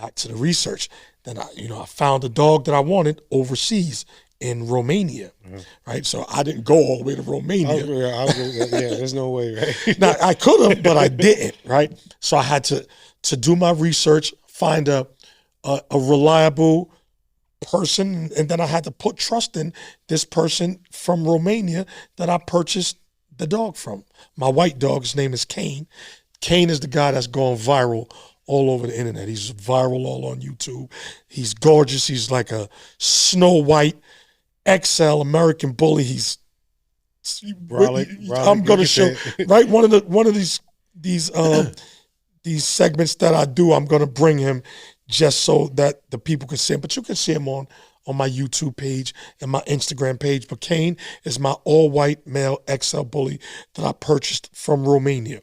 back to the research. Then I found a dog that I wanted overseas in Romania, right? So I didn't go all the way to Romania. There's no way, right? Now I could have, but I didn't, right? So I had to do my research, find a reliable person, and then I had to put trust in this person from Romania that I purchased the dog from. My white dog, his name is Kane. Kane is the guy that's gone viral all over the internet. He's viral all on YouTube. He's gorgeous. He's like a Snow White XL American bully. He's I'm gonna show right one of these segments that I do. I'm gonna bring him just so that the people can see him. But you can see him on my YouTube page and my Instagram page. But Kane is my all-white male XL bully that I purchased from Romania.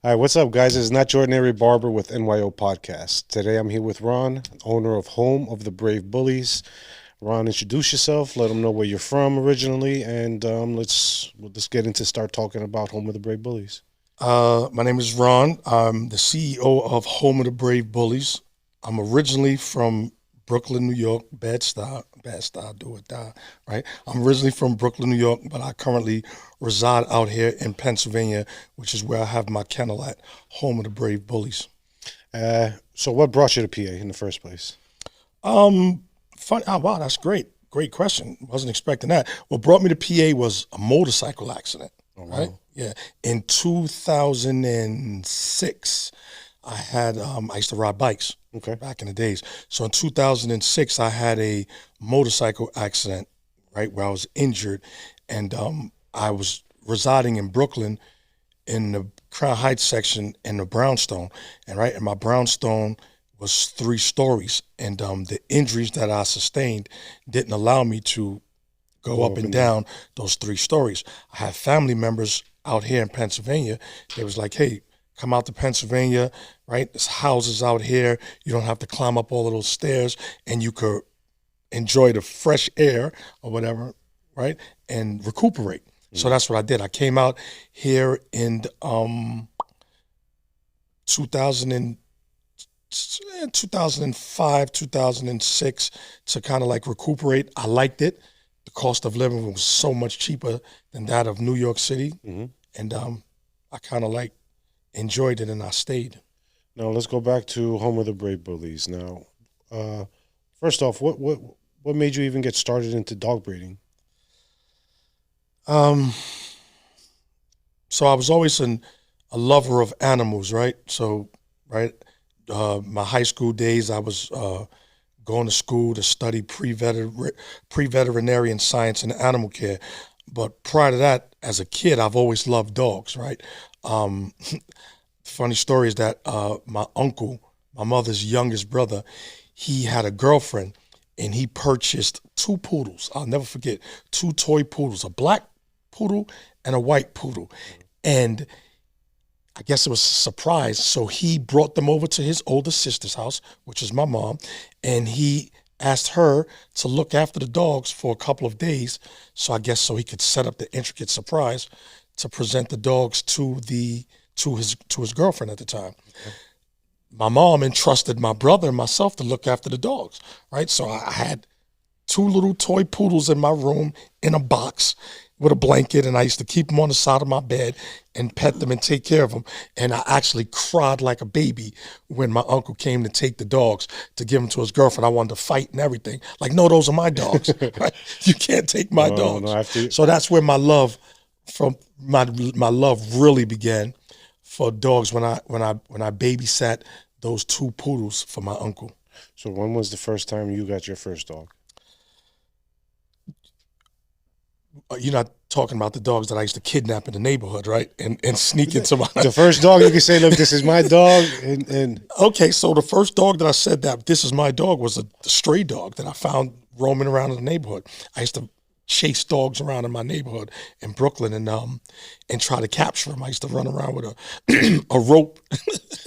All right, what's up, guys? It's Not Your Ordinary Barber with NYO Podcast. Today I'm here with Ron, owner of Home of the Brave Bullies. Ron, introduce yourself. Let them know where you're from originally, and let's get into start talking about Home of the Brave Bullies. My name is Ron. I'm the CEO of Home of the Brave Bullies. I'm originally from Brooklyn, New York, Bed-Stuy, do or die, right? I'm originally from Brooklyn, New York, but I currently reside out here in Pennsylvania, which is where I have my kennel at, Home of the Brave Bullies. So what brought you to PA in the first place? Wow, that's great. Great question. Wasn't expecting that. What brought me to PA was a motorcycle accident, right? Yeah. In 2006, I used to ride bikes back in the days. So in 2006, I had a motorcycle accident, right, where I was injured. And I was residing in Brooklyn in the Crown Heights section in the brownstone. And my brownstone was 3 stories. And the injuries that I sustained didn't allow me to go up and down those 3 stories. I had family members out here in Pennsylvania. They was like, hey, come out to Pennsylvania, right? There's houses out here. You don't have to climb up all of those stairs, and you could enjoy the fresh air or whatever, right? And recuperate. So that's what I did. I came out here in 2005, 2006 to kind of like recuperate. I liked it. The cost of living was so much cheaper than that of New York City. And I kind of like enjoyed it, and I stayed. Now let's go back to Home of the Brave Bullies. Now, first off, what made you even get started into dog breeding? So I was always a lover of animals, right? So, right, my high school days, I was going to school to study pre-veterinarian science and animal care. But prior to that, as a kid, I've always loved dogs, right? Funny story is that my uncle, my mother's youngest brother, he had a girlfriend, and he purchased 2 poodles. I'll never forget, 2 toy poodles, a black poodle and a white poodle. And I guess it was a surprise. So he brought them over to his older sister's house, which is my mom, and he asked her to look after the dogs for a couple of days. So I guess so he could set up the intricate surprise to present the dogs to his girlfriend at the time. My mom entrusted my brother and myself to look after the dogs, right? So I had 2 little toy poodles in my room in a box with a blanket, and I used to keep them on the side of my bed and pet them and take care of them. And I actually cried like a baby when my uncle came to take the dogs to give them to his girlfriend. I wanted to fight and everything. Like, no, those are my dogs. Right? You can't take my dogs. No, so that's where my love really began for dogs when I babysat those 2 poodles for my uncle. So when was the first time you got your first dog? You're not talking about the dogs that I used to kidnap in the neighborhood, right? And sneak into my... The first dog you can say, look, this is my dog. And Okay, so the first dog that I said that this is my dog was a stray dog that I found roaming around in the neighborhood. I used to chase dogs around in my neighborhood in Brooklyn and try to capture them. I used to run around with a rope.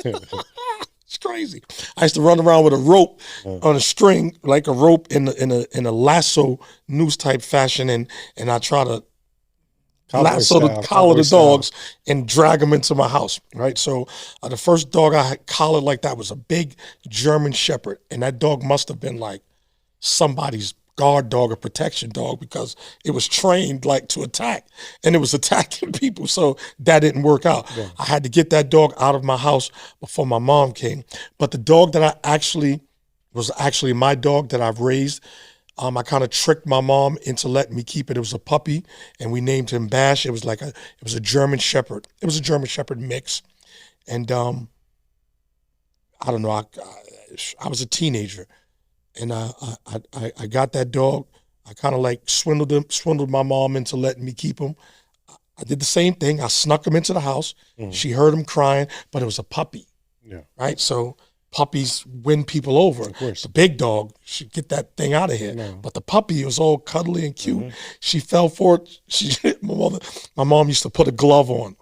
It's crazy. I used to run around with a rope on a string, like a rope in a lasso noose type fashion, and I try to lasso the collar the dogs and drag them into my house, right? So the first dog I had collared like that was a big German Shepherd, and that dog must have been like somebody's guard dog or protection dog because it was trained like to attack, and it was attacking people. So that didn't work out. Yeah. I had to get that dog out of my house before my mom came. But the dog that was actually my dog that I've raised. I kind of tricked my mom into letting me keep it. It was a puppy, and we named him Bash. It was a German Shepherd. It was a German Shepherd mix, and I don't know. I was a teenager, and I got that dog. I kind of like swindled my mom into letting me keep him. I did the same thing. I snuck him into the house. Mm-hmm. She heard him crying, but it was a puppy. Yeah. Right. So puppies win people over. Of course. The big dog should get that thing out of here. No. But the puppy was all cuddly and cute. Mm-hmm. She fell for it. My mom used to put a glove on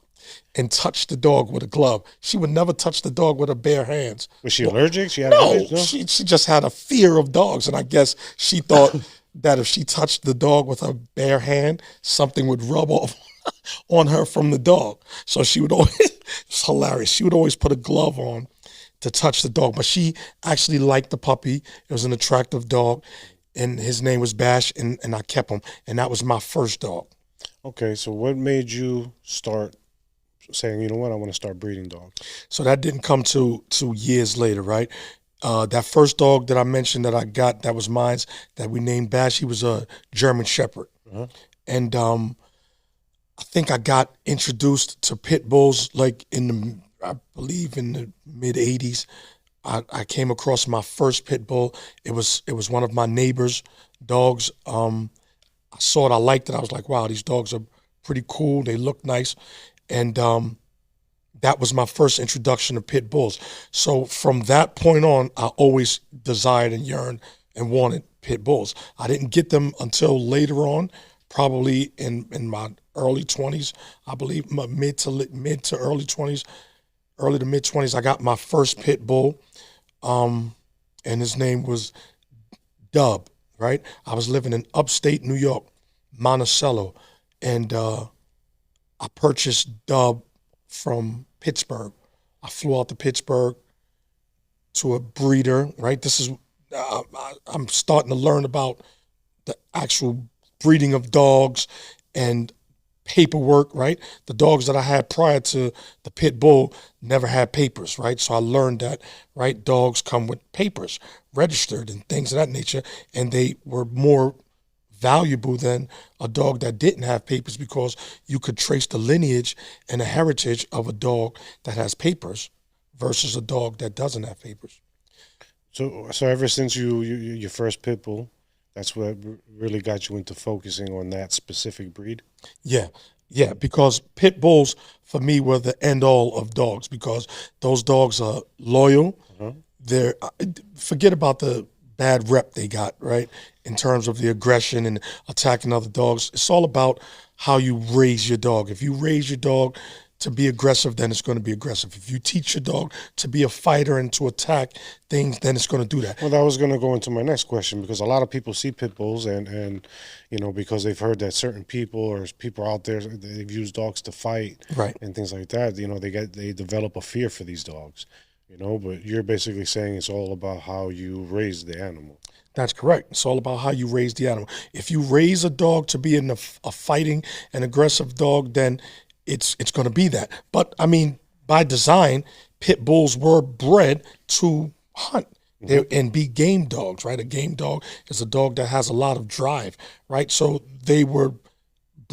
and touch the dog with a glove. She would never touch the dog with her bare hands. Was she allergic? She had no, she just had a fear of dogs, and I guess she thought that if she touched the dog with her bare hand, something would rub off on her from the dog. So she would always, it's hilarious, she would always put a glove on to touch the dog. But she actually liked the puppy. It was an attractive dog, and his name was Bash, and I kept him, and that was my first dog. Okay, so what made you start saying, you know what, I want to start breeding dogs? So that didn't come to years later, right? That first dog that I mentioned that I got, that was mine, that we named Bash, he was a German Shepherd. Uh-huh. And I think I got introduced to pit bulls like I believe in the mid 80s. I came across my first pit bull. It was one of my neighbor's dogs. I saw it, I liked it. I was like, wow, these dogs are pretty cool. They look nice. And that was my first introduction to pit bulls. So from that point on, I always desired and yearned and wanted pit bulls. I didn't get them until later on, probably in my early 20s, I believe, my mid to early 20s, early to mid 20s. I got my first pit bull, and his name was Dub, right? I was living in upstate New York, Monticello, and I purchased Dub from Pittsburgh. I flew out to Pittsburgh to a breeder, right? This is, I'm starting to learn about the actual breeding of dogs and paperwork, right? The dogs that I had prior to the pit bull never had papers, right? So I learned that, right, dogs come with papers, registered and things of that nature, and they were more valuable than a dog that didn't have papers because you could trace the lineage and the heritage of a dog that has papers versus a dog that doesn't have papers. So ever since your first pit bull, that's what really got you into focusing on that specific breed? Yeah, because pit bulls for me were the end all of dogs because those dogs are loyal. Uh-huh. They're, forget about the bad rep they got, right, in terms of the aggression and attacking other dogs. It's all about how you raise your dog. If you raise your dog to be aggressive, then it's going to be aggressive. If you teach your dog to be a fighter and to attack things, then it's going to do that. Well, that was going to go into my next question because a lot of people see pit bulls and you know, because they've heard that certain people or people out there, they've used dogs to fight, right, and things like that. You know, they develop a fear for these dogs. You know, but you're basically saying it's all about how you raise the animal. That's correct. It's all about how you raise the animal. If you raise a dog to be a fighting and aggressive dog, then it's going to be that. But, I mean, by design, pit bulls were bred to hunt and be game dogs, right? A game dog is a dog that has a lot of drive, right? So they were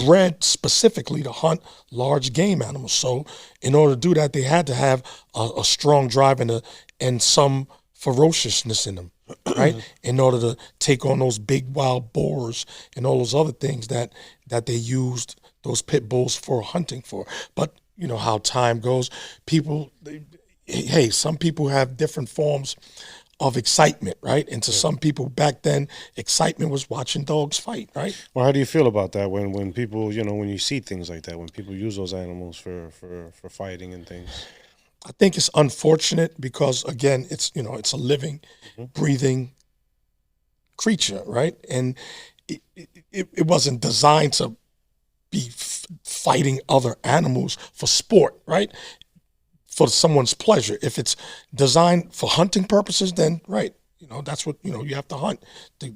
bred specifically to hunt large game animals. So in order to do that, they had to have a strong drive and some ferociousness in them, right? In order to take on those big wild boars and all those other things that they used those pit bulls for hunting for. But you know how time goes. Some people have different forms of excitement, right? And to some people back then, excitement was watching dogs fight, right? Well, how do you feel about that when people, when you see things like that, when people use those animals for fighting and things? I think it's unfortunate because again, it's a living, breathing creature, right? And it wasn't designed to be fighting other animals for sport, right? For someone's pleasure. If it's designed for hunting purposes, then right, that's what you have to hunt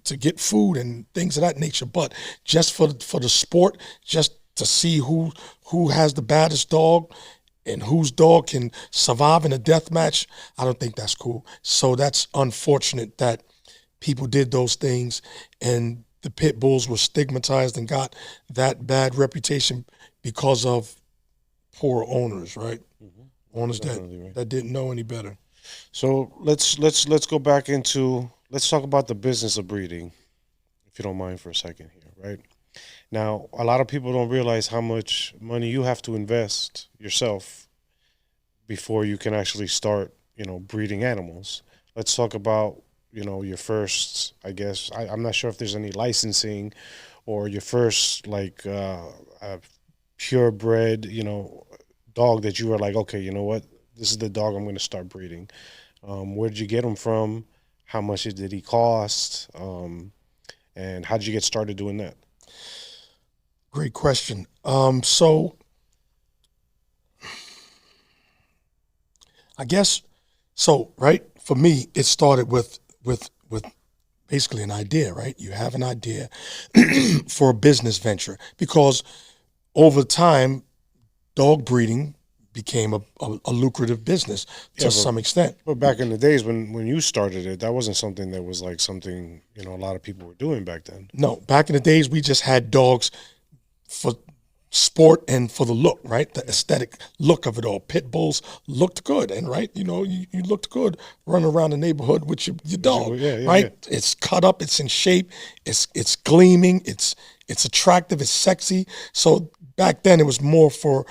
to get food and things of that nature. But just for the sport, just to see who has the baddest dog and whose dog can survive in a death match, I don't think that's cool. So that's unfortunate that people did those things and the pit bulls were stigmatized and got that bad reputation because of poor owners, right? Owners that didn't know any better. So let's go back into, let's talk about the business of breeding, if you don't mind for a second here, right? Now, a lot of people don't realize how much money you have to invest yourself before you can actually start, breeding animals. Let's talk about, your first, I guess, I'm not sure if there's any licensing or your first like purebred, dog that you were like, okay, you know what? This is the dog I'm going to start breeding. Where did you get him from? How much did he cost? And how did you get started doing that? Great question. So I guess, right, for me, it started with basically an idea, right? You have an idea for a business venture because over time, dog breeding became a lucrative business to some extent. But back in the days when you started it, that wasn't something that was like something, a lot of people were doing back then. No, back in the days, we just had dogs for sport and for the look, right? The aesthetic look of it all. Pit bulls looked good, and right, you looked good running around the neighborhood with your dog, right? Yeah. It's cut up, it's in shape, it's gleaming, it's attractive, it's sexy. So back then, it was more for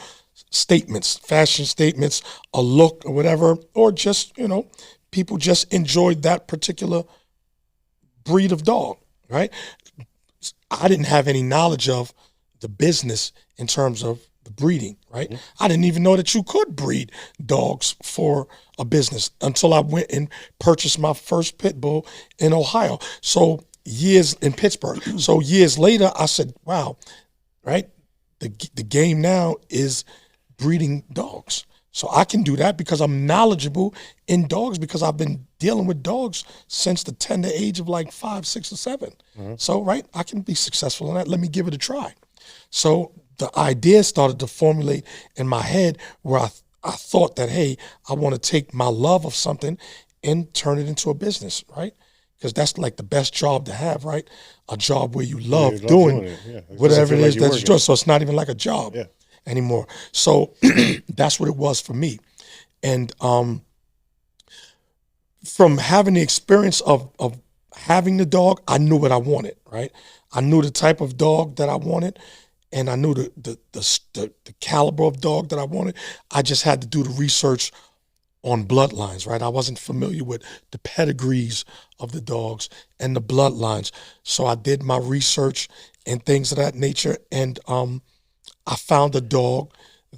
statements, fashion statements, a look or whatever, or just, people just enjoyed that particular breed of dog, right? I didn't have any knowledge of the business in terms of the breeding, right? Mm-hmm. I didn't even know that you could breed dogs for a business until I went and purchased my first pit bull in Ohio. So years in Pittsburgh. So years later, I said, wow, right? The game now is breeding dogs. So I can do that because I'm knowledgeable in dogs because I've been dealing with dogs since the tender age of like 5, 6, or 7. Mm-hmm. So, right, I can be successful in that. Let me give it a try. So the idea started to formulate in my head where I thought that, hey, I want to take my love of something and turn it into a business, right? Because that's like the best job to have, right? A job where you love doing it. Yeah. Whatever it is that's your job. So it's not even like a job anymore. So that's what it was for me. And from having the experience of having the dog, I knew what I wanted, right? I knew the type of dog that I wanted, and I knew the caliber of dog that I wanted. I just had to do the research on bloodlines, right? I wasn't familiar with the pedigrees of the dogs and the bloodlines. So I did my research and things of that nature, and I found a dog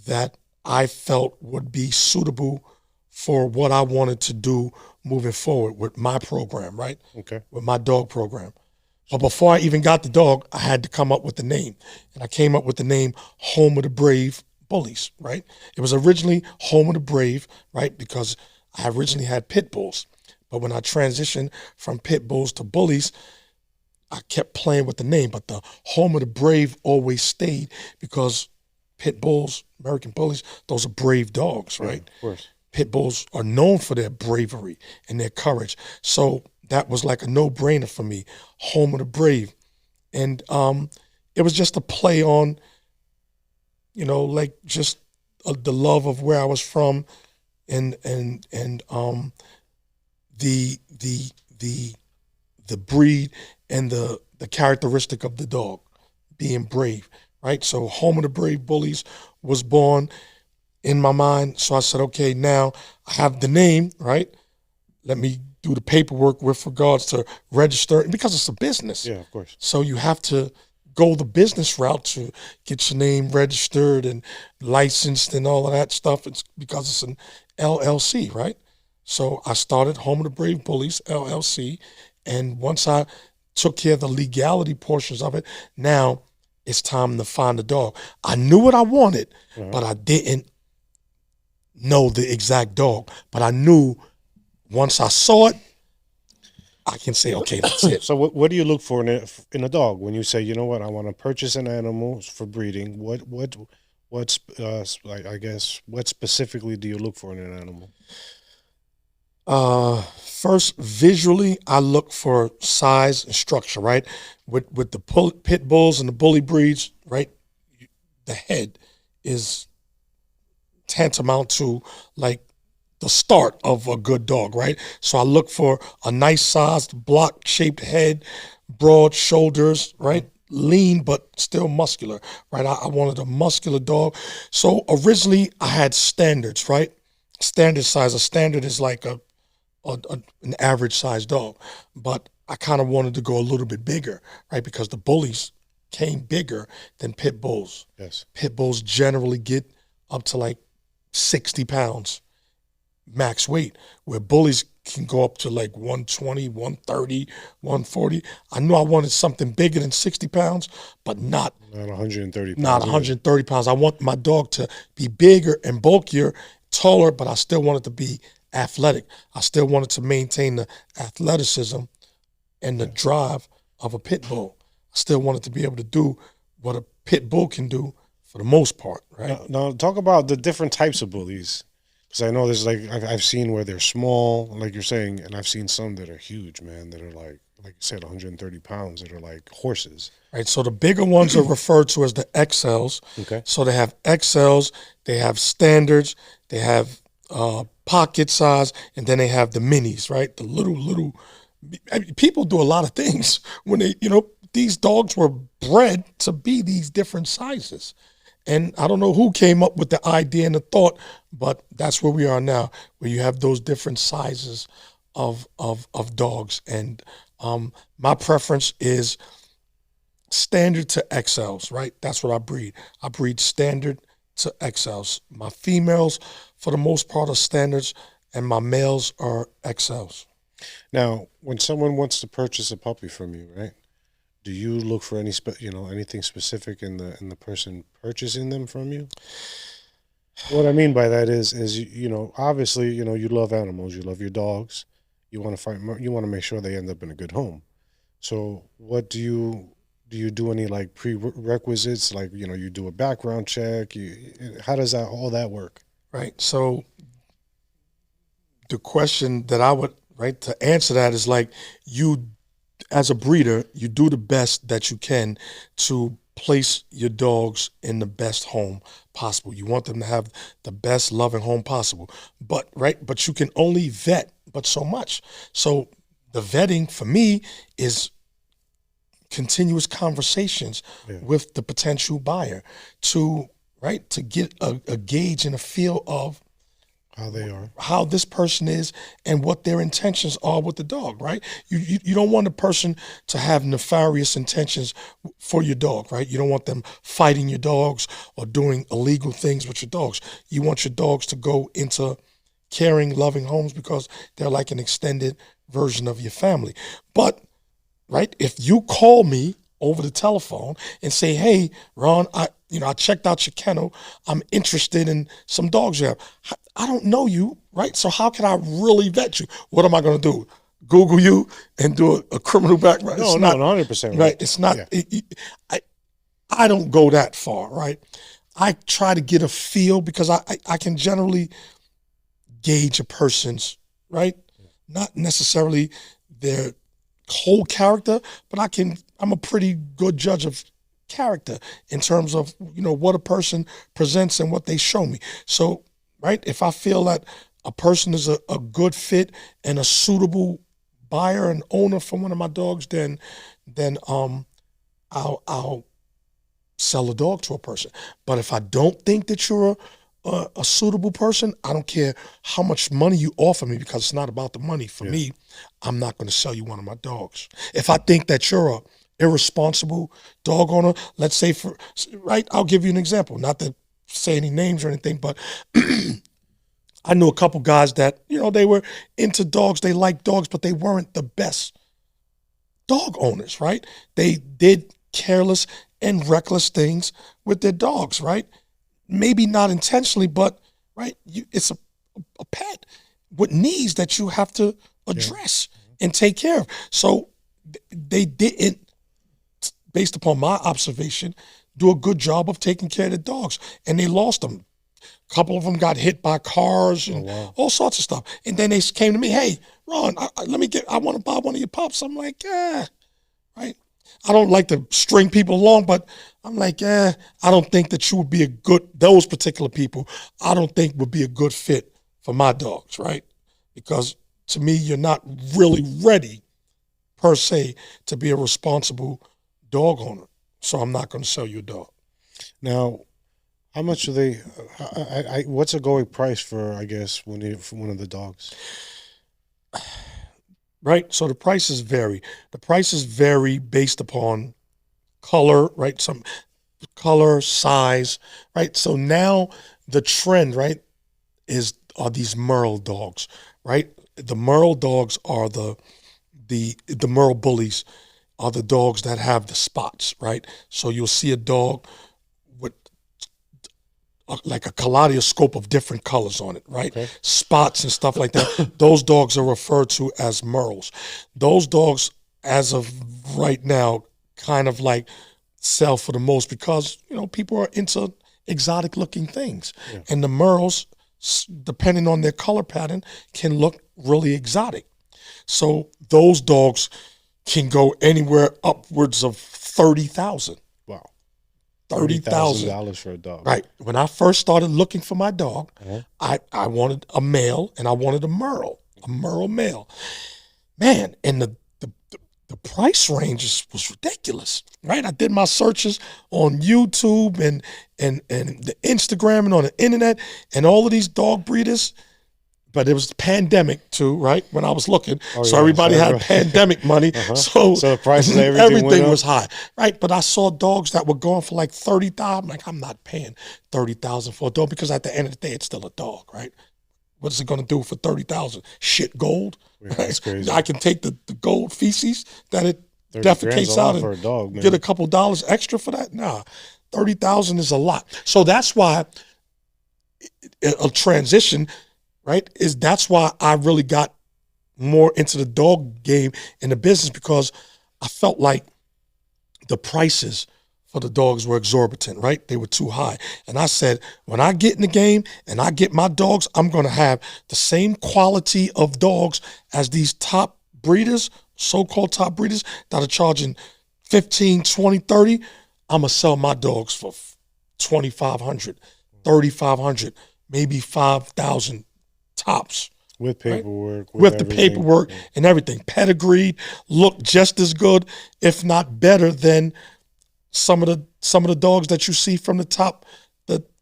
that I felt would be suitable for what I wanted to do moving forward with my program, right? Okay. With my dog program. But before I even got the dog, I had to come up with the name. And I came up with the name Home of the Brave Bullies, right? It was originally Home of the Brave, right? Because I originally had pit bulls. But when I transitioned from pit bulls to bullies, I kept playing with the name. But the Home of the Brave always stayed because pit bulls, American bullies, those are brave dogs, right? Yeah, of course. Pit bulls are known for their bravery and their courage. So that was like a no-brainer for me, Home of the Brave. And it was just a play on, like just the love of where I was from and the breed and the characteristic of the dog being brave, right? So Home of the Brave Bullies was born in my mind. So I said, okay, now I have the name, right? Let me do the paperwork with regards to register, because it's a business. Yeah, of course. So you have to go the business route to get your name registered and licensed and all of that stuff. It's because it's an LLC, right? So I started Home of the Brave Bullies LLC, and once I took care of the legality portions of it, now it's time to find a dog. I knew what I wanted, but I didn't know the exact dog. But I knew once I saw it, I can say, okay, that's it. So what do you look for in a dog when you say, you know what, I want to purchase an animal for breeding? What's I guess what specifically do you look for in an animal? First, visually, I look for size and structure, right? With the pit bulls and the bully breeds, right? The head is tantamount to like the start of a good dog, right? So I look for a nice sized block shaped head, broad shoulders, right? Lean but still muscular, right? I wanted a muscular dog. So originally I had standards, right? Standard size. A standard is like an average sized dog, but I kind of wanted to go a little bit bigger, right? Because the bullies came bigger than pit bulls. Yes. Pit bulls generally get up to like 60 pounds max weight, where bullies can go up to like 120, 130, 140. I knew I wanted something bigger than 60 pounds, but not 130 pounds. Not 130 pounds. I want my dog to be bigger and bulkier, taller, but I still want it to be athletic. I still wanted to maintain the athleticism and the drive of a pit bull. I still wanted to be able to do what a pit bull can do for the most part, right? Now talk about the different types of bullies. Because I know there's like, I've seen where they're small, like you're saying, and I've seen some that are huge, man, that are like you said, 130 pounds, that are like horses. Right, so the bigger ones are referred to as the XLs. Okay. So they have XLs, they have standards, they have pocket size, and then they have the minis, right? The little, I mean, people do a lot of things when they, these dogs were bred to be these different sizes. And I don't know who came up with the idea and the thought, but that's where we are now, where you have those different sizes of dogs. And my preference is standard to XLs, right? That's what I breed. I breed standard to XLs. My females, for the most part, are standards, and my males are XLs. Now, when someone wants to purchase a puppy from you, right? Do you look for anything specific in the person purchasing them from you? What I mean by that is obviously you love animals, you love your dogs, you want to make sure they end up in a good home. So what do you do any like prerequisites, like you do a background check? How does all that work? Right. So the question that I would to answer that is like, you as a breeder, you do the best that you can to place your dogs in the best home possible. You want them to have the best loving home possible. But you can only vet but so much. So the vetting for me is continuous conversations with the potential buyer to get a gauge and a feel of how they are, how this person is, and what their intentions are with the dog, right? You don't want a person to have nefarious intentions for your dog, right? You don't want them fighting your dogs or doing illegal things with your dogs. You want your dogs to go into caring, loving homes because they're like an extended version of your family. But, if you call me over the telephone and say, hey, Ron, I checked out your kennel, I'm interested in some dogs you have. I don't know you, right? So how can I really vet you? What am I going to do? Google you and do a criminal background? No, 100%. Right. It's not. Yeah. I don't go that far, right? I try to get a feel because I can generally gauge a person's, right? Not necessarily their whole character, but I'm a pretty good judge of character in terms of, what a person presents and what they show me. So, if I feel that a person is a good fit and a suitable buyer and owner for one of my dogs, then I'll sell a dog to a person. But if I don't think that you're a suitable person, I don't care how much money you offer me, because it's not about the money. For me, I'm not going to sell you one of my dogs. If I think that you're a irresponsible dog owner, let's say I'll give you an example, not to say any names or anything, but I knew a couple guys that, they were into dogs, they liked dogs, but they weren't the best dog owners, right? They did careless and reckless things with their dogs, right? Maybe not intentionally, but right, it's a pet with needs that you have to address and take care of. So they didn't, based upon my observation, do a good job of taking care of the dogs, and they lost them. A couple of them got hit by cars and all sorts of stuff. And then they came to me, hey, Ron, I want to buy one of your pups. I'm like, right? I don't like to string people along, but I'm like, I don't think that you would be those particular people, I don't think would be a good fit for my dogs, right? Because to me, you're not really ready, per se, to be a responsible dog owner. So I'm not going to sell you a dog. Now, how much are they, what's a going price for, I guess, for one of the dogs? Right? So the prices vary. The prices vary based upon color, right? Some color, size, right? So now the trend, right, are these Merle dogs, right? The Merle dogs are the Merle Bullies are the dogs that have the spots, right? So you'll see a dog with like a kaleidoscope of different colors on it, right? Okay. Spots and stuff like that. Those dogs are referred to as Merles. Those dogs, as of right now, kind of like sell for the most because, people are into exotic looking things. Yeah. And the Merles, depending on their color pattern, can look really exotic. So those dogs can go anywhere upwards of $30,000. Wow. $30,000 for a dog. Right. When I first started looking for my dog, I wanted a male and I wanted a Merle male. Man, and the price range was ridiculous, right? I did my searches on YouTube and the Instagram and on the internet, and all of these dog breeders. But it was the pandemic too, right? When I was looking, everybody had pandemic money, so the prices, everything was high, right? But I saw dogs that were going for like $30,000. Like, I'm not paying $30,000 for a dog, because at the end of the day, it's still a dog, right? What is it going to do for $30,000? Shit, gold. Yeah, right? That's crazy. I can take the gold feces that it defecates out and for a dog, man. Get a couple dollars extra for that. Nah, $30,000 is a lot. So that's why a transition. Right? That's why I really got more into the dog game in the business, because I felt like the prices for the dogs were exorbitant, right? They were too high. And I said, when I get in the game and I get my dogs, I'm going to have the same quality of dogs as these top breeders, so-called top breeders that are charging 15, 20, 30. I'm going to sell my dogs for 2,500, 3,500, maybe 5,000. Tops. With paperwork. Right? With the paperwork and everything. Pedigreed, look just as good, if not better than some of the dogs that you see from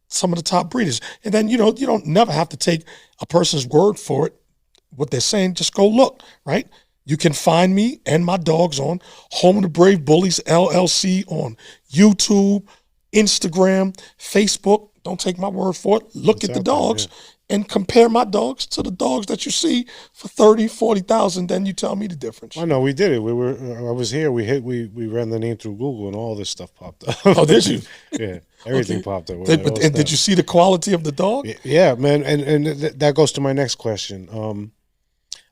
some of the top breeders. And then, you don't never have to take a person's word for it, what they're saying. Just go look, right? You can find me and my dogs on Home of the Brave Bullies, LLC, on YouTube, Instagram, Facebook. Don't take my word for it. Look at the dogs. And compare my dogs to the dogs that you see for 30, 40,000. Then you tell me the difference. I know we did it. I was here. We ran the name through Google, and all this stuff popped up. Oh, did you? Yeah, everything popped up. And did you see the quality of the dog? Yeah, man. And that goes to my next question.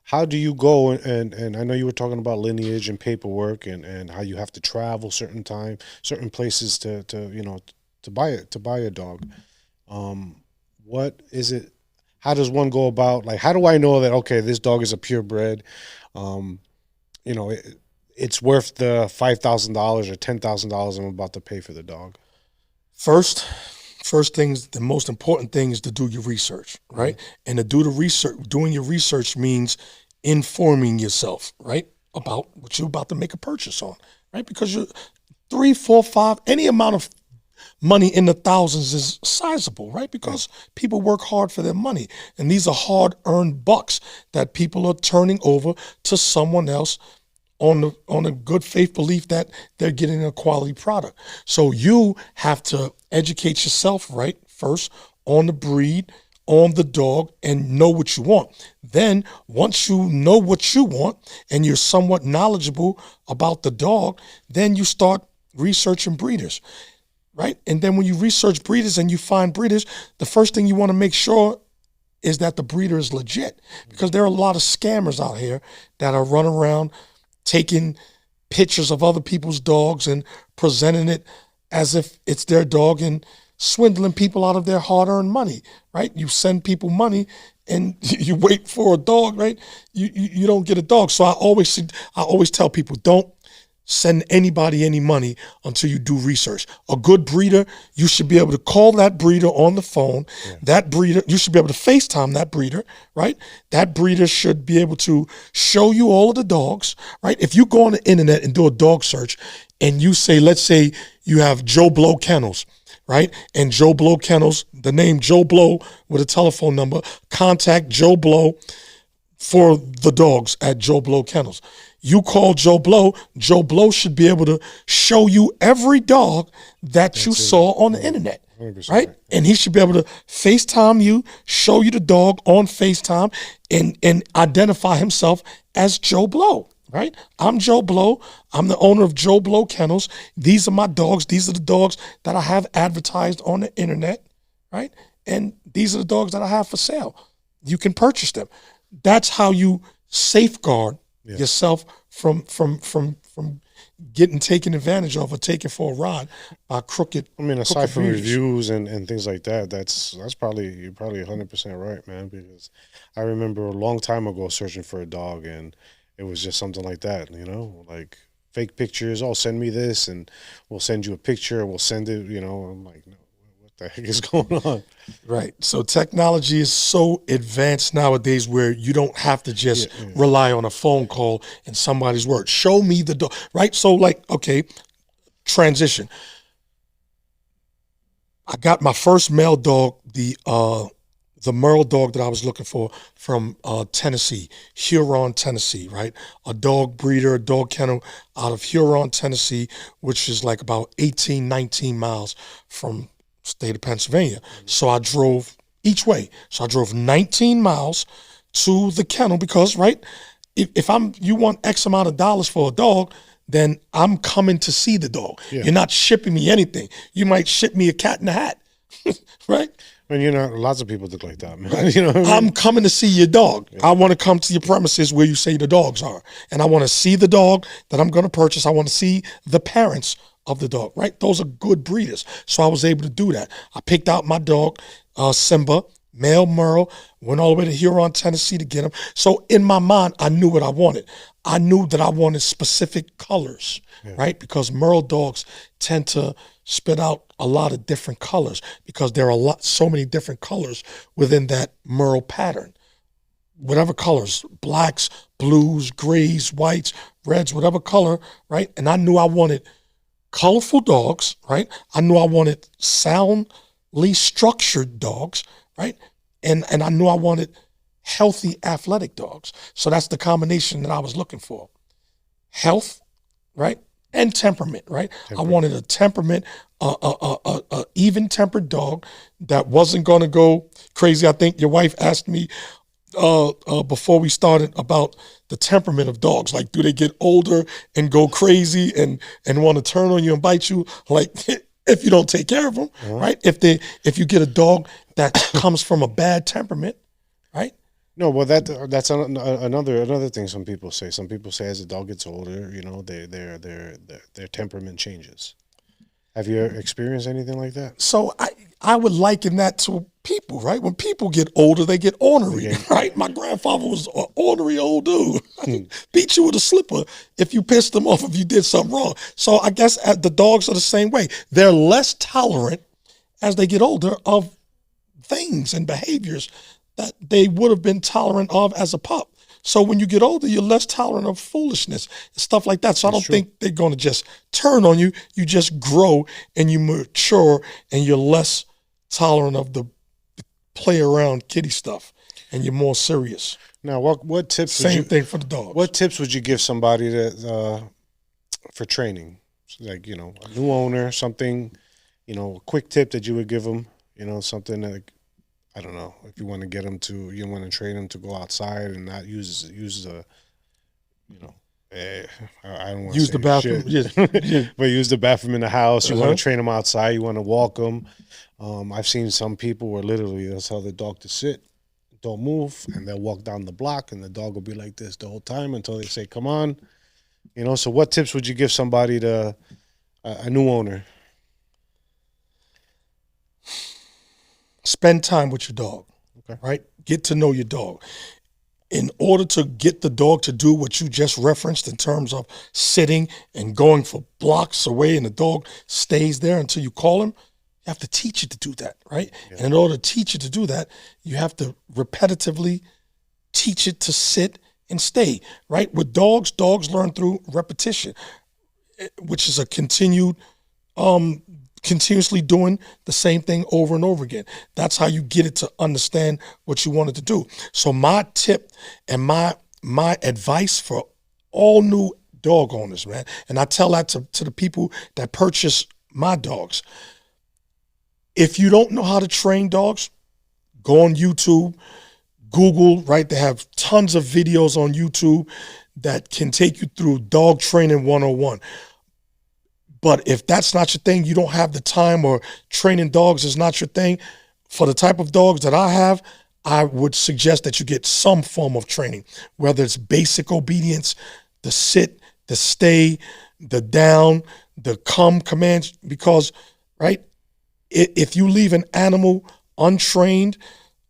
How do you go and I know you were talking about lineage and paperwork and how you have to travel certain places to buy a dog. What is it? How does one go about, like, how do I know that, okay, this dog is a purebred, it's worth the $5,000 or $10,000 I'm about to pay for the dog? First things, the most important thing is to do your research, right? And to do the research, doing your research means informing yourself, right, about what you're about to make a purchase on, right? Because you're 3, 4, 5, any amount of money in the thousands is sizable, right? Because people work hard for their money. And these are hard-earned bucks that people are turning over to someone else on a good faith belief that they're getting a quality product. So you have to educate yourself, right, first on the breed, on the dog, and know what you want. Then once you know what you want and you're somewhat knowledgeable about the dog, then you start researching breeders, right? And then when you research breeders and you find breeders, the first thing you want to make sure is that the breeder is legit, because there are a lot of scammers out here that are running around taking pictures of other people's dogs and presenting it as if it's their dog and swindling people out of their hard-earned money, right? You send people money and you wait for a dog, right? You don't get a dog. So I always tell people, don't send anybody any money until you do research. A good breeder, you should be able to call that breeder on the phone. Yeah. That breeder, you should be able to FaceTime that breeder, right? That breeder should be able to show you all of the dogs, right? If you go on the internet and do a dog search and you say, let's say you have Joe Blow Kennels, right? And Joe Blow Kennels, the name Joe Blow with a telephone number, contact Joe Blow for the dogs at Joe Blow Kennels. You call Joe Blow should be able to show you every dog that you saw on the internet, right? And he should be able to FaceTime you, show you the dog on FaceTime, and identify himself as Joe Blow, right? I'm Joe Blow. I'm the owner of Joe Blow Kennels. These are my dogs. These are the dogs that I have advertised on the internet, right? And these are the dogs that I have for sale. You can purchase them. That's how you safeguard yourself from getting taken advantage of or taken for a ride by crooked. I mean, aside from reviews and things like that, that's probably, you're probably 100% right, man. Because I remember a long time ago searching for a dog, and it was just something like that, you know, like fake pictures. Oh, send me this, and we'll send you a picture. We'll send it. You know, I'm like, no, what the heck is going on? Right. So technology is so advanced nowadays where you don't have to just rely on a phone call and somebody's word. Show me the dog, right? So like, okay, transition. I got my first male dog, the Merle dog that I was looking for from Tennessee, Huron, Tennessee, right? A dog breeder, a dog kennel out of Huron, Tennessee, which is like about 18, 19 miles from state of Pennsylvania. So I drove each way. So I drove 19 miles to the kennel because, right, if you want X amount of dollars for a dog, then I'm coming to see the dog. Yeah. You're not shipping me anything. You might ship me a cat in a hat, right? I mean, you know, lots of people think like that, man. Right. You know what I mean? I'm coming to see your dog. Yeah. I want to come to your premises where you say the dogs are. And I want to see the dog that I'm going to purchase. I want to see the parents of the dog, right? Those are good breeders. So I was able to do that. I picked out my dog, Simba, male Merle, went all the way to Huron, Tennessee to get him. So in my mind, I knew what I wanted. I knew that I wanted specific colors, right? Because Merle dogs tend to spit out a lot of different colors because there are so many different colors within that Merle pattern. Whatever colors, blacks, blues, grays, whites, reds, whatever color, right? And I knew I wanted colorful dogs, right? I knew I wanted soundly structured dogs, right? And I knew I wanted healthy, athletic dogs. So that's the combination that I was looking for. Health, right? And temperament, right? I wanted a temperament, a even-tempered dog that wasn't going to go crazy. I think your wife asked me before we started about the temperament of dogs. Like, do they get older and go crazy and want to turn on you and bite you? Like, if you don't take care of them, right? If you get a dog that comes from a bad temperament, right? No, well, that's another thing some people say. Some people say as the dog gets older, you know, their temperament changes. Have you experienced anything like that? So I would liken that to people, right? When people get older, they get ornery, right? My grandfather was an ornery old dude. Beat you with a slipper if you pissed him off, if you did something wrong. So I guess the dogs are the same way. They're less tolerant as they get older of things and behaviors that they would have been tolerant of as a pup. So when you get older, you're less tolerant of foolishness and stuff like that. So I don't think they're going to just turn on you. You just grow and you mature and you're less tolerant of the play around kitty stuff and you're more serious. Now, what tips? Same thing for the dogs. What tips would you give somebody for training? Like, a new owner, something, a quick tip that you would give them, something like, I don't know, if you want to get them to, you want to train them to go outside and not use the, I don't want to use the bathroom, but use the bathroom in the house. You want to train them outside. You want to walk them. I've seen some people where literally they'll tell the dog to sit, don't move, and they'll walk down the block, and the dog will be like this the whole time until they say, "Come on." So what tips would you give somebody to a new owner? Spend time with your dog, right? Get to know your dog. In order to get the dog to do what you just referenced in terms of sitting and going for blocks away and the dog stays there until you call him, you have to teach it to do that, right? Yeah. And in order to teach it to do that, you have to repetitively teach it to sit and stay, right? With dogs learn through repetition, which is a continuously doing the same thing over and over again. That's how you get it to understand what you want it to do. So my tip and my advice for all new dog owners, man, and I tell that to the people that purchase my dogs. If you don't know how to train dogs, go on YouTube, Google, right? They have tons of videos on YouTube that can take you through dog training 101. But if that's not your thing, you don't have the time, or training dogs is not your thing, for the type of dogs that I have, I would suggest that you get some form of training, whether it's basic obedience, the sit, the stay, the down, the come commands, because, right, if you leave an animal untrained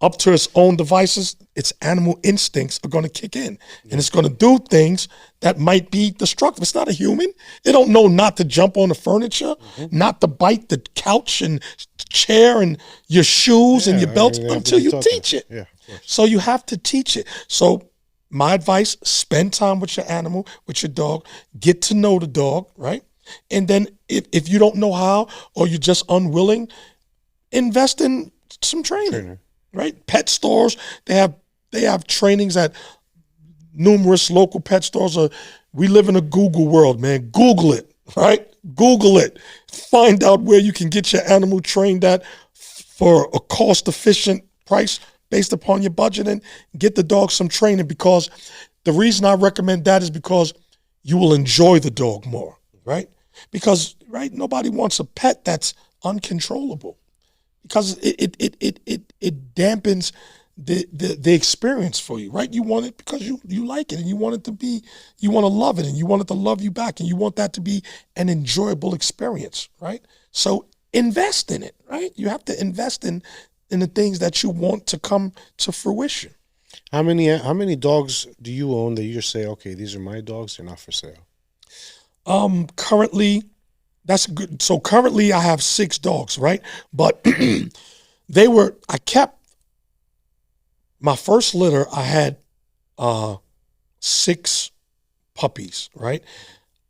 up to its own devices, its animal instincts are going to kick in, and it's going to do things that might be destructive. It's not a human. It don't know not to jump on the furniture, not to bite the couch and chair and your shoes and your belt until you teach it. Yeah, so you have to teach it. So my advice, spend time with your animal, with your dog, get to know the dog, right? And then if you don't know how, or you're just unwilling, invest in some training. Right? Pet stores, they have trainings at numerous local pet stores. We live in a Google world, man. Google it, right? Google it. Find out where you can get your animal trained at for a cost-efficient price based upon your budget, and get the dog some training, because the reason I recommend that is because you will enjoy the dog more, right? Because, right, nobody wants a pet that's uncontrollable, because it dampens the experience for you, right? You want it because you like it, and you want it to be, you want to love it, and you want it to love you back, and you want that to be an enjoyable experience, right? So invest in it, right? You have to invest in the things that you want to come to fruition. How many dogs do you own that you just say, okay, these are my dogs, they're not for sale? Currently, that's good. So currently I have 6 dogs, right? But I kept my first litter. I had 6 puppies, right?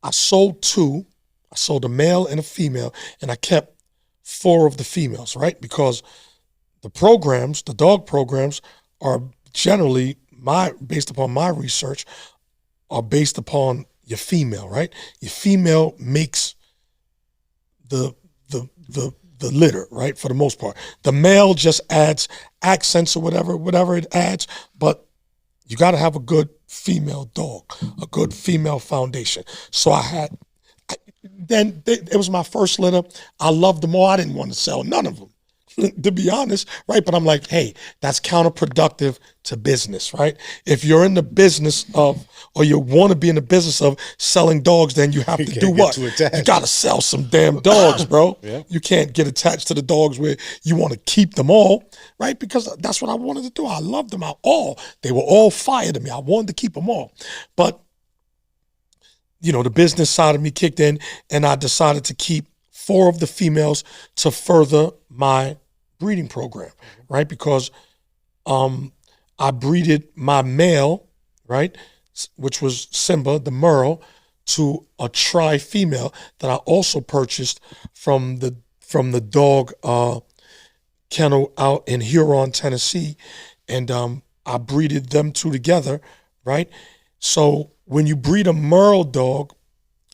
I sold 2. I sold a male and a female, and I kept 4 of the females, right? Because the dog programs are generally, based upon my research, are based upon your female, right? Your female makes the litter, right? For the most part, the male just adds accents or whatever it adds, but you got to have a good female dog, a good female foundation. So then it was my first litter. I loved them all. I didn't want to sell none of them, to be honest, right? But I'm like, hey, that's counterproductive to business, right? If you're in the business of, or you want to be in the business of selling dogs, then you have to do what? You got to sell some damn dogs, bro. Yeah. You can't get attached to the dogs where you want to keep them all, right? Because that's what I wanted to do. I loved them all. They were all fire to me. I wanted to keep them all. But, the business side of me kicked in, and I decided to keep 4 of the females to further my breeding program, right? Because I breeded my male, right, which was Simba, the Merle, to a tri-female that I also purchased from the dog kennel out in Huron, Tennessee, and I breeded them two together, right? So when you breed a Merle dog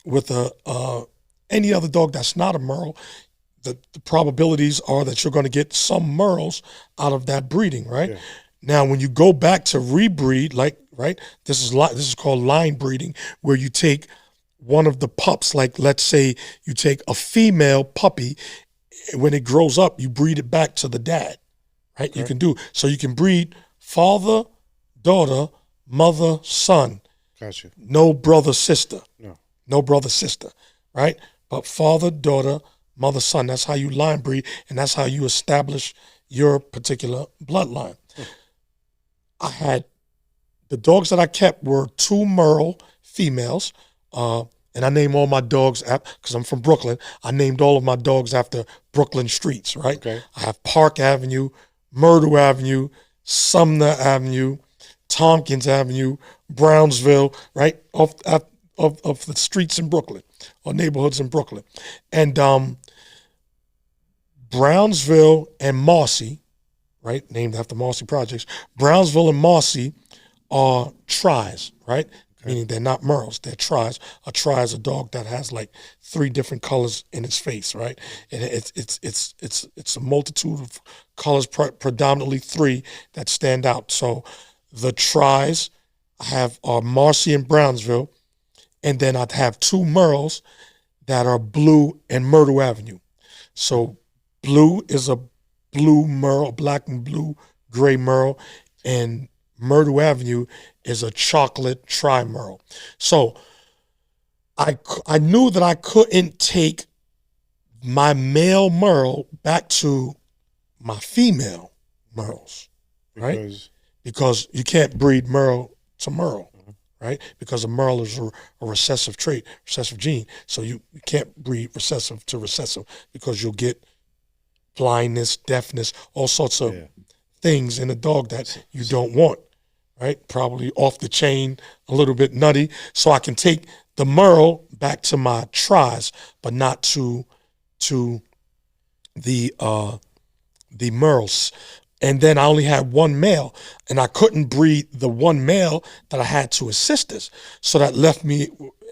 with any other dog that's not a Merle, the probabilities are that you're going to get some Merles out of that breeding, right? Yeah. Now, when you go back to rebreed, right, this is called line breeding, where you take one of the pups, like let's say you take a female puppy, when it grows up, you breed it back to the dad, right? Okay. You can do, so you can breed father, daughter, mother, son. Gotcha. No brother, sister. No. No brother, sister, right? But father, daughter, mother, son. That's how you line breed, and that's how you establish your particular bloodline. I had, the dogs that I kept were two Merle females, and I named all my dogs because I'm from Brooklyn. I named all of my dogs after Brooklyn streets, right? Okay. I have Park Avenue, Myrtle Avenue, Sumner Avenue, Tompkins Avenue, Brownsville, right? Of the streets in Brooklyn or neighborhoods in Brooklyn. And Brownsville and Marcy, right? Named after Marcy Projects. Brownsville and Marcy are tries, right? Meaning they're not Merles, they're tries. A try is a dog that has like 3 different colors in its face, right? And it's a multitude of colors, predominantly 3 that stand out. So the tries I have are Marcy and Brownsville, and then I'd have 2 Merles that are Blue and Myrtle Avenue. So Blue is a blue Merle, black and blue, gray Merle, and Myrtle Avenue is a chocolate tri-Merle. So I knew that I couldn't take my male Merle back to my female Merles, right? Because you can't breed Merle to Merle, right? Because a Merle is a recessive trait, recessive gene. So you can't breed recessive to recessive because you'll get blindness, deafness, all sorts of things in a dog that you don't want, right? Probably off the chain, a little bit nutty. So I can take the Merle back to my tries, but not to the Merles. And then I only had 1 male, and I couldn't breed the 1 male that I had to his sisters. So that left me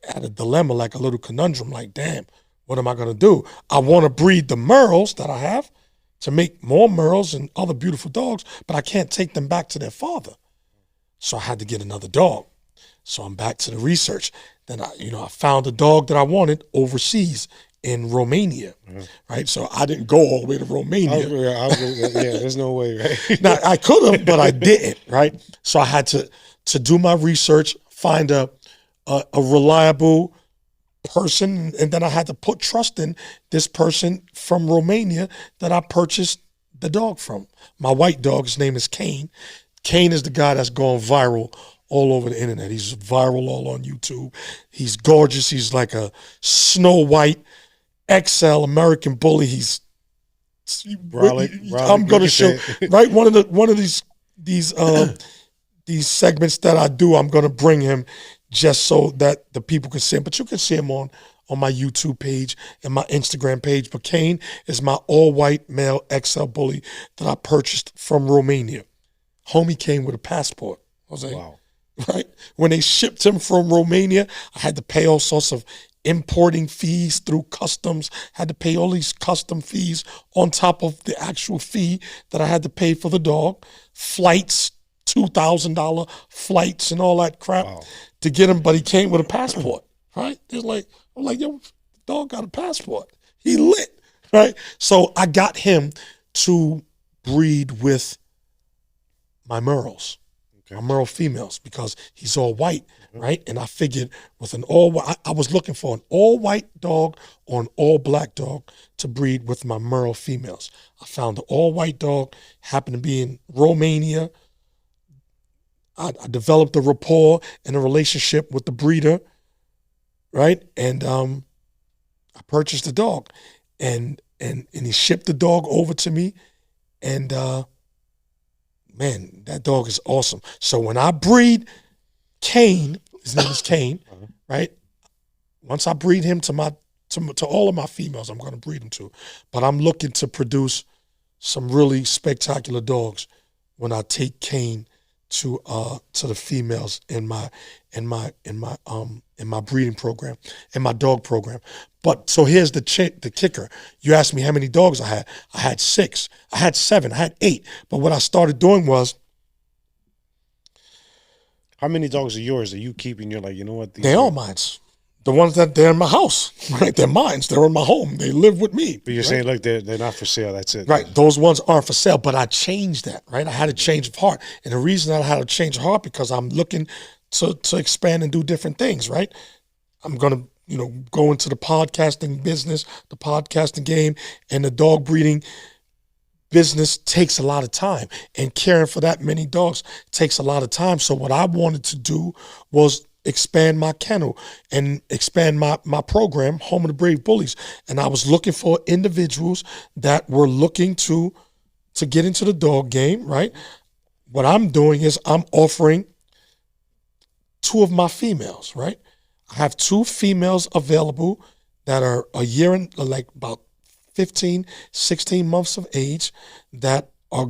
at a dilemma, like a little conundrum, like, damn, what am I going to do? I want to breed the Merles that I have to make more Merles and other beautiful dogs, but I can't take them back to their father. So I had to get another dog. So I'm back to the research. Then I found a dog that I wanted overseas in Romania, right? So I didn't go all the way to Romania. There's no way, right? Now, I could have, but I didn't, right? So I had to do my research, find a reliable person, and then I had to put trust in this person from Romania that I purchased the dog from. My white dog, his name is Kane. Kane is the guy that's gone viral all over the internet. He's viral all on YouTube. He's gorgeous. He's like a Snow White XL American bully. He's I'm gonna show right one of these segments that I do. I'm gonna bring him just so that the people can see him. But you can see him on my YouTube page and my Instagram page. But Kane is my all-white male XL bully that I purchased from Romania. Homie came with a passport. Jose. Wow. Right? When they shipped him from Romania, I had to pay all sorts of importing fees through customs, had to pay all these custom fees on top of the actual fee that I had to pay for the dog, flights, $2,000 flights and all that crap to get him, but he came with a passport, right? I'm like, yo, the dog got a passport. He lit, right? So I got him to breed with my Merles. My Merle females, because he's all white, right? And I figured with an I was looking for an all white dog or an all black dog to breed with my Merle females. I found the all white dog, happened to be in Romania. I developed a rapport and a relationship with the breeder, right? And I purchased the dog, and he shipped the dog over to me, and man, that dog is awesome. So when I breed Kane, his name is Kane, Uh-huh. right? Once I breed him to all of my females, I'm going to breed him to. But I'm looking to produce some really spectacular dogs when I take Kane to the females in my breeding program, in my dog program. But so here's the kicker. You asked me how many dogs I had. I had 6. I had 7. I had 8. But what I started doing was, How many dogs are yours that you keep and you're like, you know what? they all mines. The ones that they're in my house, right? They're mines. They're in my home. They live with me. But you're right? saying, look, they're not for sale. That's it. Right. Those ones aren't for sale, but I changed that, right? I had a change of heart. And the reason I had a change of heart because I'm looking to expand and do different things, right? I'm going to, go into the podcasting business, the podcasting game, and the dog breeding business takes a lot of time. And caring for that many dogs takes a lot of time. So what I wanted to do was expand my kennel and expand my program, Home of the Brave Bullies. And I was looking for individuals that were looking to get into the dog game, right? What I'm doing is I'm offering 2 of my females, right? I have 2 females available that are a year and like about 15, 16 months of age that are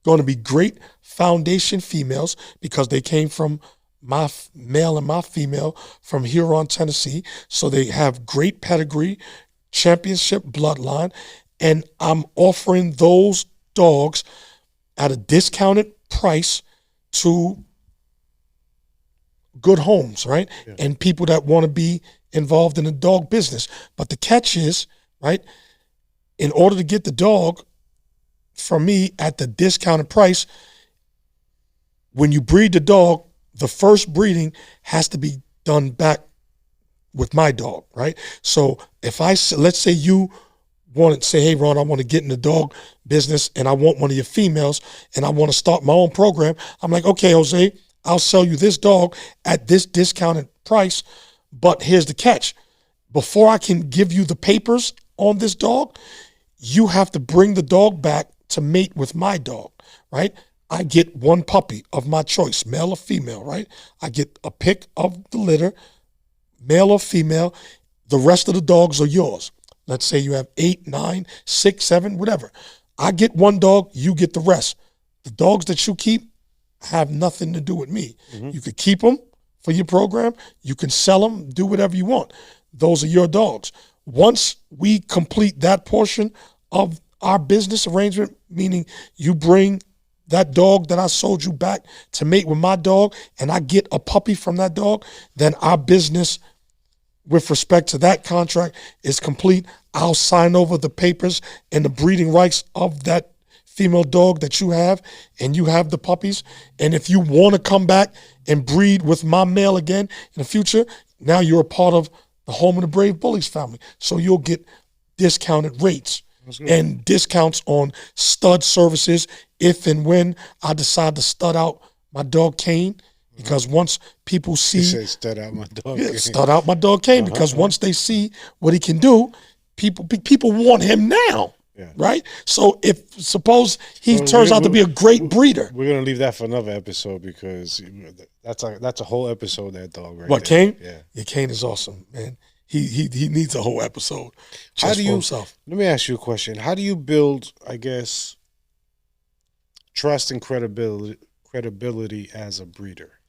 going to be great foundation females because they came from my male and my female from Huron, Tennessee. So they have great pedigree, championship bloodline, and I'm offering those dogs at a discounted price to good homes, right? Yeah. And people that want to be involved in the dog business. But the catch is, right, in order to get the dog from me at the discounted price, when you breed the dog, the first breeding has to be done back with my dog, right? So if let's say you want to say, hey, Ron, I want to get in the dog business and I want one of your females and I want to start my own program. I'm like, okay, Jose, I'll sell you this dog at this discounted price. But here's the catch. Before I can give you the papers on this dog, you have to bring the dog back to mate with my dog, right? I get 1 puppy of my choice, male or female, right? I get a pick of the litter, male or female. The rest of the dogs are yours. Let's say you have 8, 9, 6, 7, whatever. I get 1 dog, you get the rest. The dogs that you keep have nothing to do with me. Mm-hmm. You could keep them for your program. You can sell them, do whatever you want. Those are your dogs. Once we complete that portion of our business arrangement, meaning you bring that dog that I sold you back to mate with my dog and I get a puppy from that dog, then our business with respect to that contract is complete. I'll sign over the papers and the breeding rights of that female dog that you have, and you have the puppies. And if you want to come back and breed with my male again in the future, now you're a part of the Home of the Brave Bullies family. So you'll get discounted rates and discounts on stud services if and when I decide to stud out my dog Kane. Because once people see, stud out my dog. yeah, stud out my dog Kane. Because once they see what he can do, people want him now. Yeah. Right? So if suppose he turns out to be a great breeder. We're gonna leave that for another episode because that's a whole episode, that dog right What, there. Kane? Yeah, Kane is awesome, man. He needs a whole episode just for himself. Let me ask you a question. How do you build, I guess, trust and credibility as a breeder?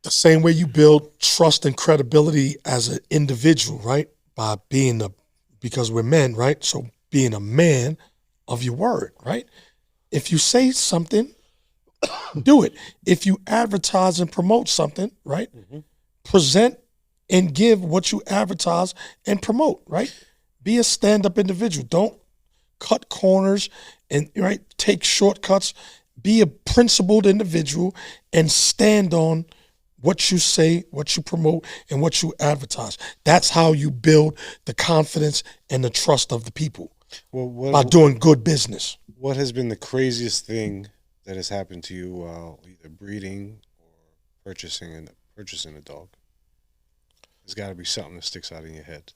The same way you build trust and credibility as an individual, right? By because we're men, right? So being a man of your word, right? If you say something, do it. If you advertise and promote something, right? Mm-hmm. Present and give what you advertise and promote, right? Be a stand-up individual. Don't cut corners and take shortcuts. Be a principled individual and stand on what you say, what you promote, and what you advertise. That's how you build the confidence and the trust of the people, by doing good business. What has been the craziest thing that has happened to you while either breeding or purchasing a dog? There's got to be something that sticks out in your head.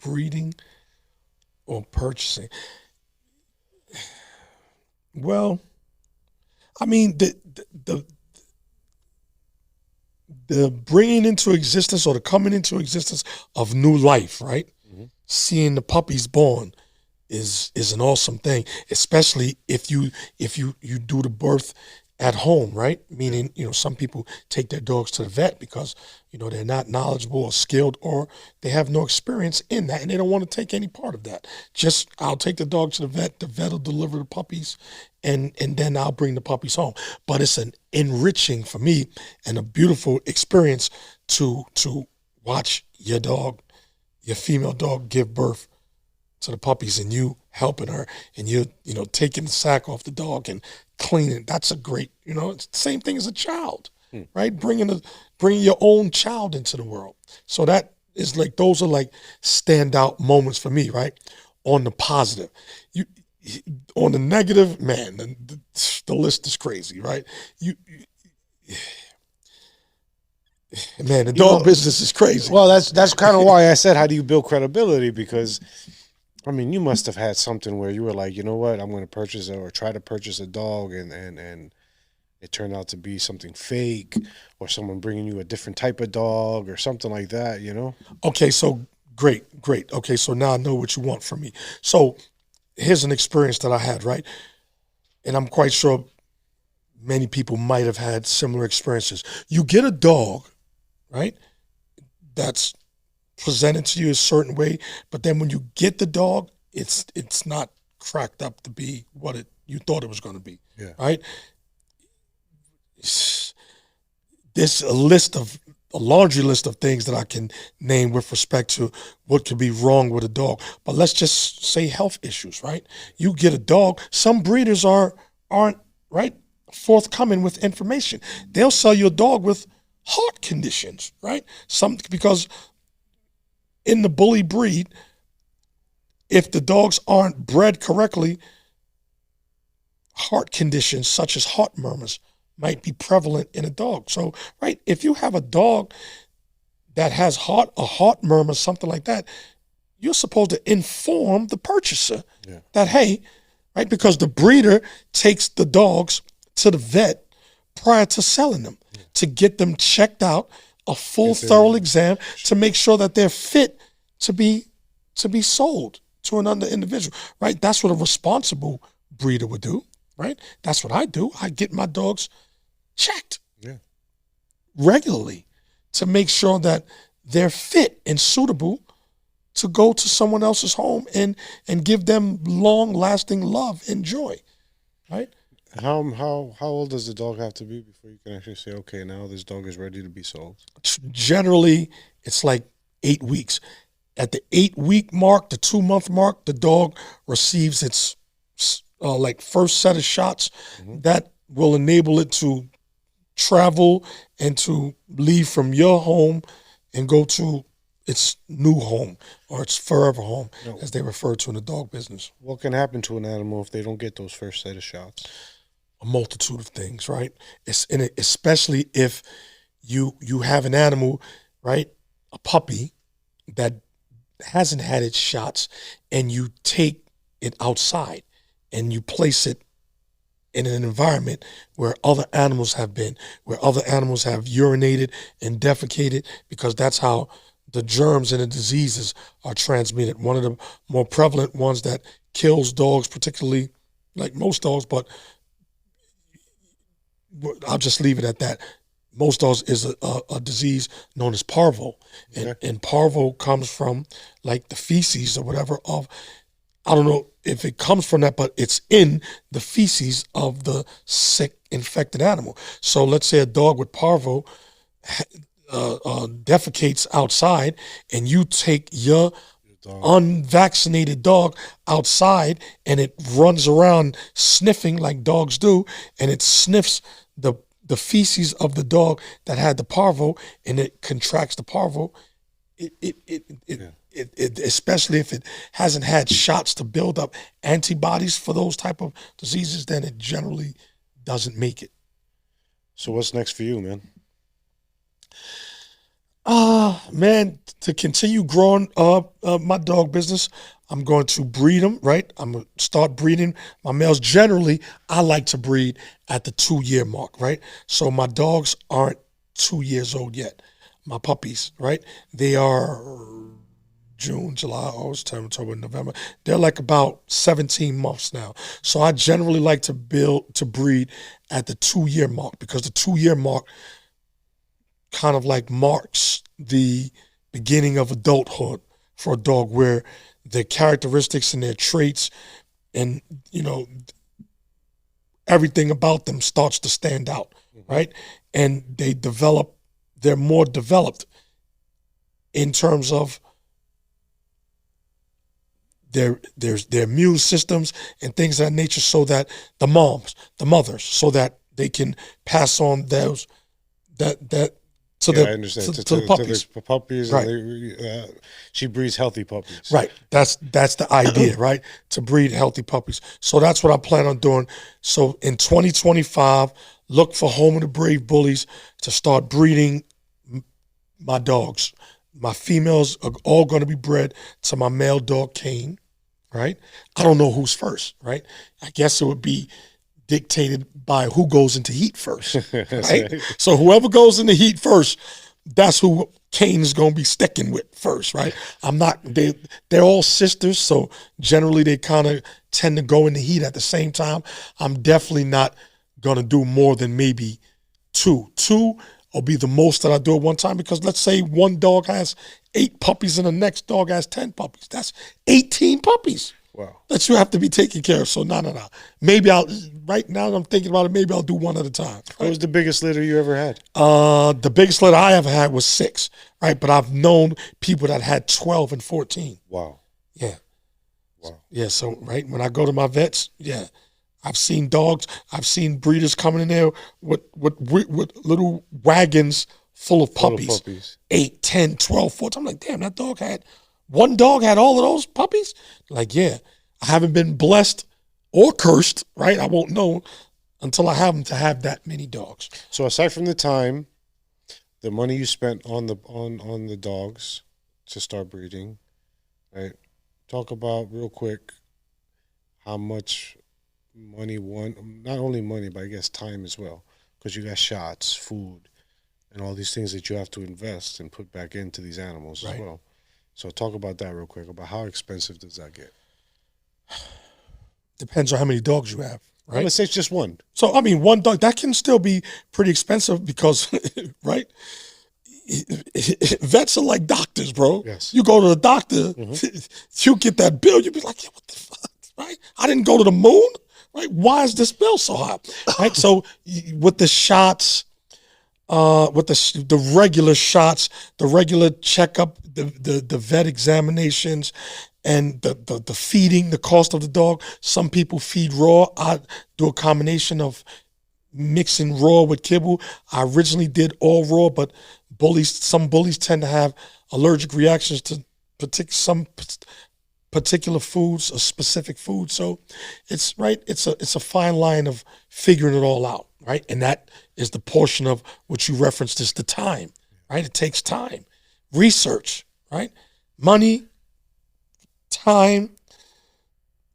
Breeding or purchasing. Well, I mean, the bringing into existence or the coming into existence of new life, right? Mhm. Seeing the puppies born is an awesome thing, especially if you do the birth at home, right? Meaning, some people take their dogs to the vet because they're not knowledgeable or skilled, or they have no experience in that, and they don't want to take any part of that. Just, I'll take the dog to the vet will deliver the puppies, and then I'll bring the puppies home. But it's an enriching for me and a beautiful experience to watch your female dog give birth to the puppies, and you helping her, and you taking the sack off the dog and cleaning. That's a great, it's the same thing as a child, right? Bringing your own child into the world. So that is like, those are like standout moments for me, right? On the positive, you on the negative, man, the list is crazy, right? Man, the dog business is crazy. Well, that's kind of why I said, how do you build credibility? Because I mean, you must have had something where you were like, you know what, I'm going to purchase or try to purchase a dog, and it turned out to be something fake, or someone bringing you a different type of dog or something like that, Okay, so great. Okay, so now I know what you want from me. So here's an experience that I had, right? And I'm quite sure many people might have had similar experiences. You get a dog, right? That's presented to you a certain way, but then when you get the dog, it's not cracked up to be what you thought it was going to be. Yeah. Right? There's a laundry list of things that I can name with respect to what could be wrong with a dog. But let's just say health issues, right? You get a dog, some breeders aren't right forthcoming with information. They'll sell you a dog with heart conditions, right? Because in the bully breed, if the dogs aren't bred correctly, heart conditions such as heart murmurs might be prevalent in a dog. So, right, if you have a dog that has a heart murmur, something like that, you're supposed to inform the purchaser that, hey, right, because the breeder takes the dogs to the vet prior to selling them to get them checked out, a full thorough exam to make sure that they're fit to be sold to another individual, right? That's what a responsible breeder would do, right? That's what I do. I get my dogs checked regularly to make sure that they're fit and suitable to go to someone else's home and give them long-lasting love and joy, right? How old does the dog have to be before you can actually say, okay, now this dog is ready to be sold? Generally, it's like 8 weeks. At the 8-week mark, the 2-month mark, the dog receives its like first set of shots that will enable it to travel and to leave from your home and go to its new home or its forever home, as they refer to in the dog business. What can happen to an animal if they don't get those first set of shots? A multitude of things, right? Especially if you have an animal, right, a puppy that hasn't had its shots, and you take it outside and you place it in an environment where other animals have been, where other animals have urinated and defecated, because that's how the germs and the diseases are transmitted. One of the more prevalent ones that kills dogs, particularly like most dogs, but I'll just leave it at that. Most dogs is a disease known as parvo. And parvo comes from like the feces or whatever of, I don't know if it comes from that, but it's in the feces of the sick, infected animal. So let's say a dog with parvo defecates outside, and you take your unvaccinated dog outside, and it runs around sniffing like dogs do, and it sniffs the feces of the dog that had the parvo, and it contracts the parvo. It especially if it hasn't had shots to build up antibodies for those type of diseases, then it generally doesn't make it. So what's next for you, man? Man, to continue growing my dog business, I'm going to breed them, right? I'm going to start breeding my males. Generally, I like to breed at the 2 year mark, right? So my dogs aren't 2 years old yet. My puppies, right? They are June, July, August, September, October, November. They're like about 17 months now. So I generally like to breed at the 2 year mark, because the 2 year mark kind of like marks the beginning of adulthood for a dog, where their characteristics and their traits and, everything about them starts to stand out, right? And they're more developed in terms of their immune systems and things of that nature, so that the mothers, so that they can pass on those that to Yeah, I the understand. to the puppies. To the puppies, Right. and she breeds healthy puppies. Right. That's the idea, right? To breed healthy puppies. So that's what I plan on doing. So in 2025, look for Home of the Brave Bullies to start breeding my dogs. My females are all going to be bred to my male dog Kane, right? I don't know who's first, right? I guess it would be dictated by who goes into heat first, right? So whoever goes into heat first, that's who Kane is going to be sticking with first, right? They're all sisters, so generally they kind of tend to go into heat at the same time. I'm definitely not going to do more than maybe two. Two will be the most that I do at one time, because let's say one dog has 8 puppies and the next dog has 10 puppies. That's 18 puppies. Wow. That you have to be taken care of. So no. Maybe right now that I'm thinking about it, maybe I'll do one at a time. Right? What was the biggest litter you ever had? The biggest litter I ever had was 6, right? But I've known people that had 12 and 14. Wow. Yeah. Wow. Yeah, so right, when I go to my vets, yeah, I've seen dogs, I've seen breeders coming in there with little wagons full of puppies. 8, 10, 12, 14. I'm like, damn, one dog had all of those puppies? Like, yeah, I haven't been blessed or cursed, right? I won't know until I have them to have that many dogs. So aside from the time, the money you spent on the dogs to start breeding, right? Talk about real quick how much money not only money, but I guess time as well, because you got shots, food, and all these things that you have to invest and put back into these animals as well. So talk about that real quick, about how expensive does that get? Depends on how many dogs you have, right? Well, let's say it's just one. So, I mean, one dog, that can still be pretty expensive because, right? Vets are like doctors, bro. Yes. You go to the doctor, you get that bill, you be like, yeah, what the fuck, right? I didn't go to the moon, right? Why is this bill so high, right? So with the shots, with the regular shots, the regular checkup, the vet examinations, and the feeding, the cost of the dog. Some people feed raw. I do a combination of mixing raw with kibble. I originally did all raw, but some bullies tend to have allergic reactions to some particular foods or specific foods. So it's right. It's a fine line of figuring it all out, right? And that is the portion of what you referenced is the time, right? It takes time, research, right? Money, time,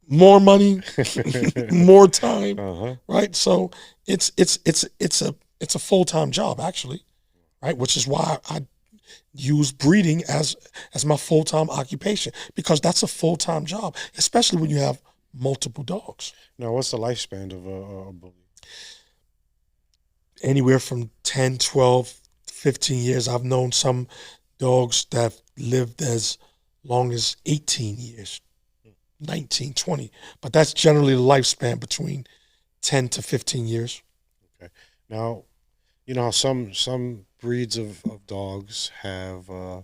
more money, more time, right? So it's a full-time job actually, right? Which is why I use breeding as my full-time occupation, because that's a full-time job, especially when you have multiple dogs. Now, what's the lifespan of a bully? Anywhere from 10, 12, 15 years. I've known some dogs that have lived as long as 18 years, 19, 20. But that's generally the lifespan, between 10 to 15 years. Okay. Now, you know how some breeds of dogs have, I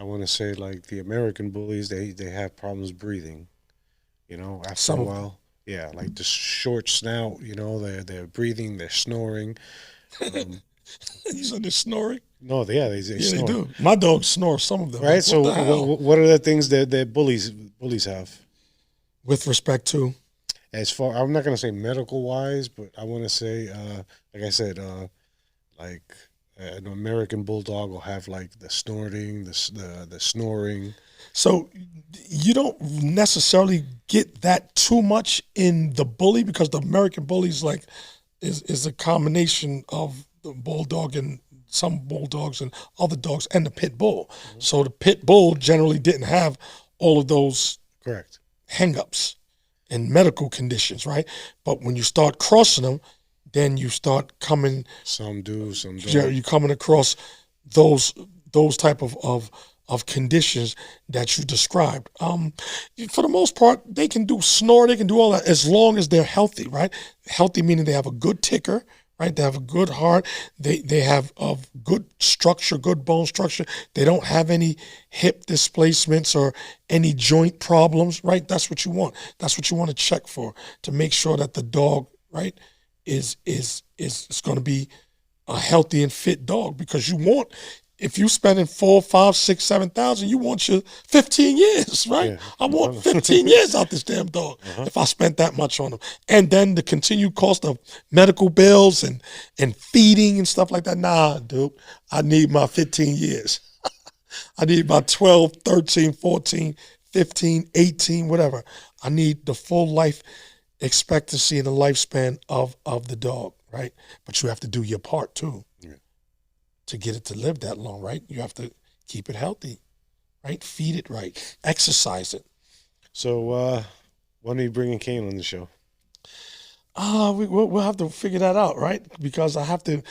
want to say like the American bullies, they have problems breathing, you know, after a while. Yeah, like the short snout, you know, they're breathing, they're snoring. You said they're snoring? No, they snore. They do. My dogs snore, some of them. Right, like, so what are the things that bullies have? With respect to? As far, I'm not going to say medical-wise, but I want to say, like I said, like an American bulldog will have like the snorting, the snoring. So you don't necessarily get that too much in the bully because the American bully is a combination of the bulldog and some bulldogs and other dogs and the pit bull. Mm-hmm. So the pit bull generally didn't have all of those Correct. hang-ups and medical conditions, right? But when you start crossing them, then you start coming. Some do, some don't. You're coming across those type of conditions that you described. For the most part, they can do snore, they can do all that as long as they're healthy, right? Healthy meaning they have a good ticker, right? They have a good heart. They have a good structure, good bone structure. They don't have any hip displacements or any joint problems, right? That's what you want. That's what you want to check for to make sure that the dog, right, is going to be a healthy and fit dog, because you want, if you spending 4, 5, 6, 7,000, you want your 15 years, right? Yeah. I want 15 years out this damn dog if I spent that much on them. And then the continued cost of medical bills and feeding and stuff like that. Nah, dude, I need my 15 years. I need my 12, 13, 14, 15, 18, whatever. I need the full life expectancy and the lifespan of the dog, right? But you have to do your part too. Yeah. To get it to live that long, right? You have to keep it healthy, right? Feed it right, exercise it. So when are you bringing Kane on the show? We'll have to figure that out, right? Because I have to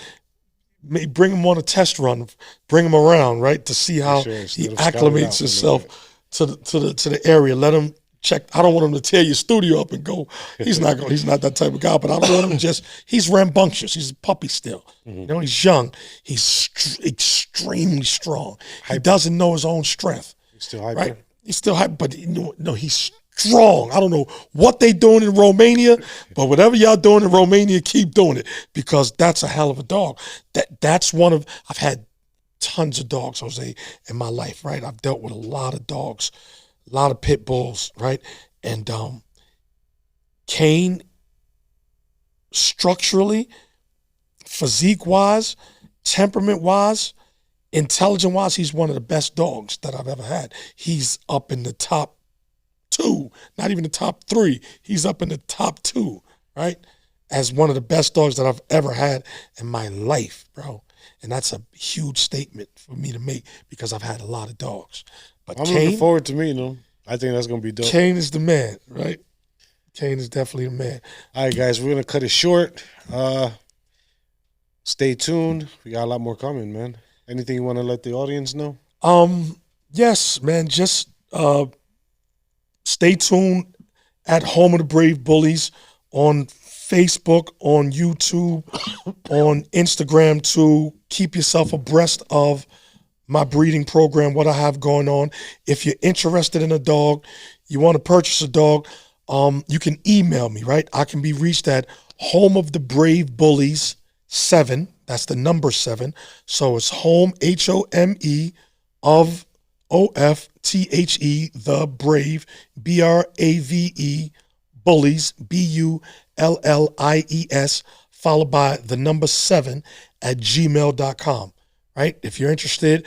bring him on a test run, bring him around, right, to see how he acclimates himself to the area. Let him check. I don't want him to tear your studio up and go. He's not that type of guy. But I don't want him he's rambunctious. He's a puppy still. Mm-hmm. You know, he's young. He's extremely strong. Hyper. He doesn't know his own strength. He's still hyper. Right? He's still hyper, but no, he's strong. I don't know what they doing in Romania, but whatever y'all doing in Romania, keep doing it, because that's a hell of a dog. That's one of, I've had tons of dogs, Jose, in my life, right? I've dealt with a lot of dogs, a lot of pit bulls, right? And Kane, structurally, physique-wise, temperament-wise, intelligent-wise, he's one of the best dogs that I've ever had. He's up in the top 2, not even the top 3. He's up in the top 2, right? As one of the best dogs that I've ever had in my life, bro. And that's a huge statement for me to make, because I've had a lot of dogs. But I'm Kane, looking forward to meeting him. I think that's going to be dope. Kane is the man, right? Kane is definitely the man. All right, guys, we're going to cut it short. Stay tuned. We got a lot more coming, man. Anything you want to let the audience know? Yes, man. Just stay tuned at Home of the Brave Bullies on Facebook, on YouTube, on Instagram, to keep yourself abreast of my breeding program, what I have going on. If you're interested in a dog, you want to purchase a dog, you can email me, right? I can be reached at Home of the Brave Bullies 7. That's the number 7. So it's home, HOME, of OFTHE, the Brave, BRAVE, Bullies, BULLIES, followed by the number 7 at gmail.com, right? If you're interested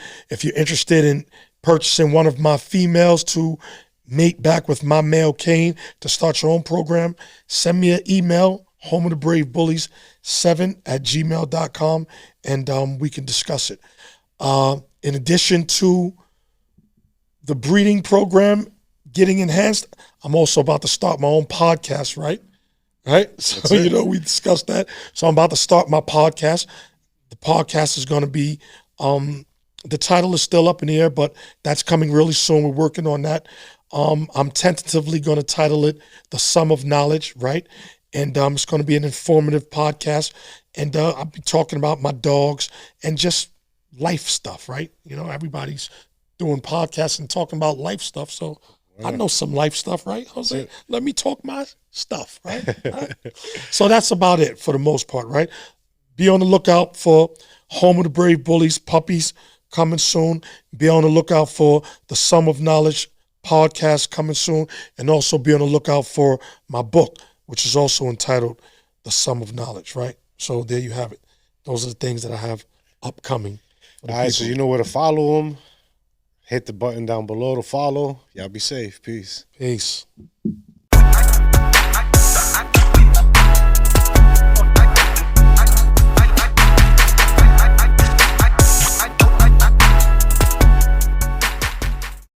in purchasing one of my females to mate back with my male Kane to start your own program, send me an email, Home of the Brave Bullies 7 at gmail.com, and we can discuss it. In addition to the breeding program getting enhanced, I'm also about to start my own podcast, right? So, we discussed that. So I'm about to start my podcast. The podcast is going to be, the title is still up in the air, but that's coming really soon. We're working on that. I'm tentatively going to title it The Sum of Knowledge, right? And it's going to be an informative podcast. And I'll be talking about my dogs and just life stuff, right? You know, everybody's doing podcasts and talking about life stuff. So I know some life stuff, right, Jose? Let me talk my stuff, right? Right? So that's about it for the most part, right? Be on the lookout for Home of the Brave Bullies puppies coming soon. Be on the lookout for the Sum of Knowledge podcast coming soon. And also be on the lookout for my book, which is also entitled The Sum of Knowledge, right? So there you have it. Those are the things that I have upcoming. All right, so you know where to follow them. Hit the button down below to follow. Y'all be safe. Peace. Peace.